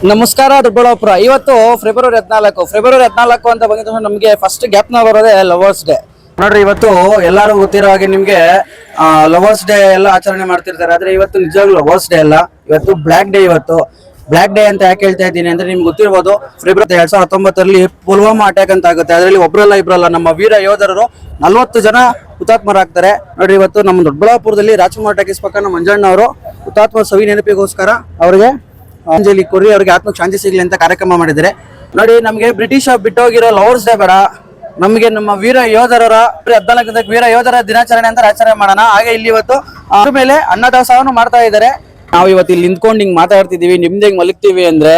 ನಮಸ್ಕಾರ ದೊಡ್ಡಬಳ್ಳಾಪುರ. ಇವತ್ತು ಫೆಬ್ರವರಿ 14 ಅಂತ ಬಂದಿದ್ದು ನಮಗೆ ಫಸ್ಟ್ ಗ್ಯಾಪ್ ನ ಬರೋದೇ ಲವರ್ಸ್ ಡೇ. ನೋಡ್ರಿ, ಇವತ್ತು ಎಲ್ಲಾರು ಗೊತ್ತಿರೋ ಹಾಗೆ ನಿಮ್ಗೆ ಲವರ್ಸ್ ಡೇ ಎಲ್ಲ ಆಚರಣೆ ಮಾಡ್ತಿರ್ತಾರೆ. ಆದ್ರೆ ಇವತ್ತು ನಿಜವಾಗ್ಲೂ ಲವರ್ಸ್ ಡೇ ಅಲ್ಲ, ಇವತ್ತು ಬ್ಲಾಕ್ ಡೇ. ಇವತ್ತು ಬ್ಲಾಕ್ ಡೇ ಅಂತ ಯಾಕೆ ಹೇಳ್ತಾ ಇದ್ದೀನಿ ಅಂದ್ರೆ, ನಿಮ್ಗೆ ಗೊತ್ತಿರ್ಬೋದು, ಫೆಬ್ರವರಿ 2019 ಪುಲ್ವಾಮಾ ಅಟ್ಯಾಕ್ ಅಂತ ಆಗುತ್ತೆ. ಅದರಲ್ಲಿ ಒಬ್ರಲ್ಲ ಇಬ್ರಲ್ಲ ನಮ್ಮ ವೀರ ಯೋಧರು 40 ಜನ ಹುತಾತ್ಮರಾಗ್ತಾರೆ. ನೋಡ್ರಿ, ಇವತ್ತು ನಮ್ಮ ದೊಡ್ಡಬಳ್ಳಾಪುರದಲ್ಲಿ ರಾಜ್ಕುಮಾರ್ ಟಾಕೀಸ್ ಪಕ್ಕ ನಮ್ಮ ಮಂಜಣ್ಣ ಅವರು ಹುತಾತ್ಮ ಸವಿ ನೆನಪಿಗೋಸ್ಕರ ಅವ್ರಿಗೆ ಅಂಜಲಿ ಕೊರಿ ಅವ್ರಿಗೆ ಆತ್ಮಕ್ಕೆ ಶಾಂತಿ ಸಿಗ್ಲಿ ಅಂತ ಕಾರ್ಯಕ್ರಮ ಮಾಡಿದ್ದಾರೆ. ನೋಡಿ, ನಮಗೆ ಬ್ರಿಟಿಷ್ ಬಿಟ್ಟೋಗಿರೋ ಲವರ್ಸ್ ಡೇ ಬೇಡ, ನಮಗೆ ನಮ್ಮ ವೀರ ಯೋಧರ 14 ವೀರ ಯೋಧರ ದಿನಾಚರಣೆ ಅಂತ ಆಚರಣೆ ಮಾಡೋಣ. ಹಾಗೆ ಇಲ್ಲಿ ಇವತ್ತು ಅದ್ರ ಮೇಲೆ ಅನ್ನದಾಸೋಹವನ್ನು ಮಾಡ್ತಾ ಇದ್ದಾರೆ. ನಾವು ಇವತ್ತು ಇಲ್ಲಿ ನಿಂತ್ಕೊಂಡು ಹಿಂಗ್ ಮಾತಾಡ್ತಿದೀವಿ, ನಿಮ್ದೇ ಮಲಗ್ತೀವಿ ಅಂದ್ರೆ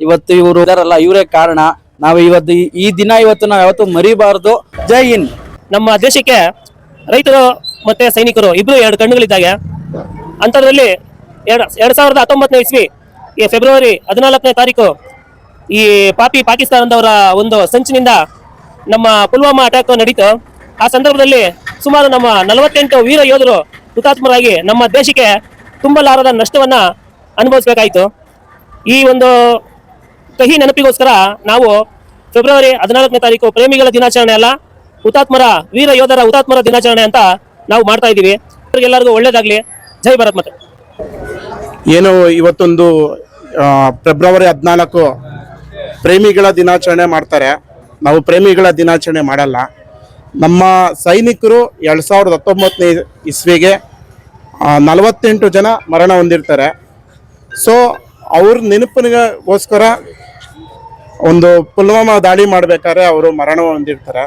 ಇವತ್ತು ಇವರು ಇದಾರಲ್ಲ, ಇವರೇ ಕಾರಣ. ನಾವು ಇವತ್ತು ಈ ದಿನ ಇವತ್ತು ನಾವು ಯಾವತ್ತು ಮರಿಬಾರ್ದು. ಜೈ ಹಿಂದ್. ನಮ್ಮ ದೇಶಕ್ಕೆ ರೈತರು ಮತ್ತೆ ಸೈನಿಕರು ಇಬ್ರು ಎರಡು ಕಣ್ಣುಗಳಿದ್ದಾಗೆ. ಅಂಥದ್ರಲ್ಲಿ 2019 ಇಸ್ವಿ ಈ ಫೆಬ್ರವರಿ 14ನೇ ತಾರೀಕು ಈ ಪಾಕಿಸ್ತಾನದವರ ಒಂದು ಸಂಚಿನಿಂದ ನಮ್ಮ ಪುಲ್ವಾಮಾ ಅಟ್ಯಾಕ್ ನಡೀತು. ಆ ಸಂದರ್ಭದಲ್ಲಿ ಸುಮಾರು ನಮ್ಮ 48 ವೀರ ಯೋಧರು ಹುತಾತ್ಮರಾಗಿ ನಮ್ಮ ದೇಶಕ್ಕೆ ತುಂಬಲಾರದ ನಷ್ಟವನ್ನ ಅನುಭವಿಸಬೇಕಾಯಿತು. ಈ ಒಂದು ಕಹಿ ನೆನಪಿಗೋಸ್ಕರ ನಾವು ಫೆಬ್ರವರಿ 14ನೇ ತಾರೀಕು ಪ್ರೇಮಿಗಳ ದಿನಾಚರಣೆ ಅಲ್ಲ, ಹುತಾತ್ಮರ ವೀರ ಯೋಧರ ಹುತಾತ್ಮರ ದಿನಾಚರಣೆ ಅಂತ ನಾವು ಮಾಡ್ತಾ ಇದ್ದೀವಿ. ಎಲ್ಲರಿಗೂ ಒಳ್ಳೇದಾಗ್ಲಿ. ಜೈ ಭಾರತ್ ಮಾತೆ. ಏನು ಇವತ್ತೊಂದು ಫೆಬ್ರವರಿ 14 ಪ್ರೇಮಿಗಳ ದಿನಾಚರಣೆ ಮಾಡ್ತಾರೆ. ನಾವು ಪ್ರೇಮಿಗಳ ದಿನಾಚರಣೆ ಮಾಡಲ್ಲ. ನಮ್ಮ ಸೈನಿಕರು 2019 ಇಸ್ವಿಗೆ 48 ಜನ ಮರಣ ಹೊಂದಿರ್ತಾರೆ. ಸೊ ಅವ್ರ ನೆನಪಿಗೋಸ್ಕರ ಒಂದು ಪುಲ್ವಾಮಾ ದಾಳಿ ಮಾಡಬೇಕಾದ್ರೆ ಅವರು ಮರಣ ಹೊಂದಿರ್ತಾರೆ.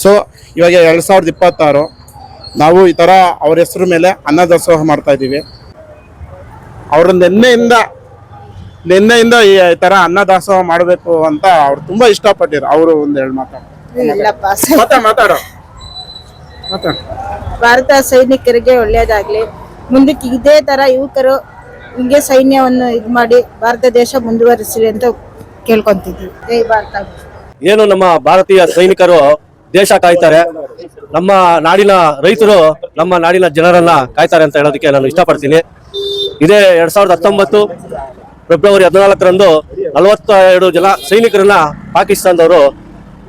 ಸೊ ಇವಾಗ 2026 ನಾವು ಈ ಥರ ಅವ್ರ ಹೆಸರು ಮೇಲೆ ಅನ್ನದಾಸೋಹ ಮಾಡ್ತಾ ಇದ್ದೀವಿ. ಅವರು ನಿನ್ನೆಯಿಂದ ಈ ತರ ಅನ್ನದಾಸೋಹ ಮಾಡಬೇಕು ಅಂತ ಅವ್ರು ತುಂಬಾ ಇಷ್ಟಪಟ್ಟಿರು. ಅವರು ಒಂದೆರಡು ಮಾತಾಡೋ ಭಾರತ ಸೈನಿಕರಿಗೆ ಒಳ್ಳೇದಾಗ್ಲಿ. ಮುಂದಕ್ಕೆ ಇದೇ ತರ ಯುವಕರು ಹಿಂಗೆ ಸೈನ್ಯವನ್ನು ಇದು ಮಾಡಿ ಭಾರತ ದೇಶ ಮುಂದುವರಿಸಲಿ ಅಂತ ಕೇಳ್ಕೊಂತಿದ್ವಿ. ಜೈ ಭಾರತ. ಏನು ನಮ್ಮ ಭಾರತೀಯ ಸೈನಿಕರು ದೇಶ ಕಾಯ್ತಾರೆ, ನಮ್ಮ ನಾಡಿನ ರೈತರು ನಮ್ಮ ನಾಡಿನ ಜನರನ್ನ ಕಾಯ್ತಾರೆ ಅಂತ ಹೇಳೋದಕ್ಕೆ ನಾನು ಇಷ್ಟಪಡ್ತೀನಿ. ಇದೇ 2019 ಫೆಬ್ರವರಿ 14ರಂದು 42 ಜನ ಸೈನಿಕರನ್ನ ಪಾಕಿಸ್ತಾನದವರು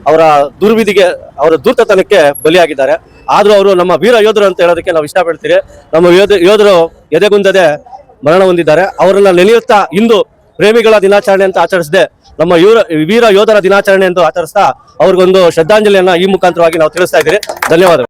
ಅವರ ದುರ್ವಿಧಿಗೆ, ಅವರ ಧೂರ್ತತನಕ್ಕೆ ಬಲಿಯಾಗಿದ್ದಾರೆ. ಆದ್ರೂ ಅವರು ನಮ್ಮ ವೀರ ಯೋಧರು ಅಂತ ಹೇಳೋದಕ್ಕೆ ನಾವು ಇಷ್ಟಪಡ್ತೀವಿ. ನಮ್ಮ ಯೋಧರು ಎದೆಗುಂದದೆ ಮರಣ ಹೊಂದಿದ್ದಾರೆ. ಅವರನ್ನ ನೆನೆಯುತ್ತಾ ಇಂದು ಪ್ರೇಮಿಗಳ ದಿನಾಚರಣೆ ಅಂತ ಆಚರಿಸದೆ ನಮ್ಮ ವೀರ ಯೋಧರ ದಿನಾಚರಣೆ ಎಂದು ಆಚರಿಸ್ತಾ ಅವ್ರಿಗೊಂದು ಶ್ರದ್ಧಾಂಜಲಿಯನ್ನ ಈ ಮುಖಾಂತರವಾಗಿ ನಾವು ತಿಳಿಸ್ತಾ ಇದ್ದೀವಿ. ಧನ್ಯವಾದಗಳು.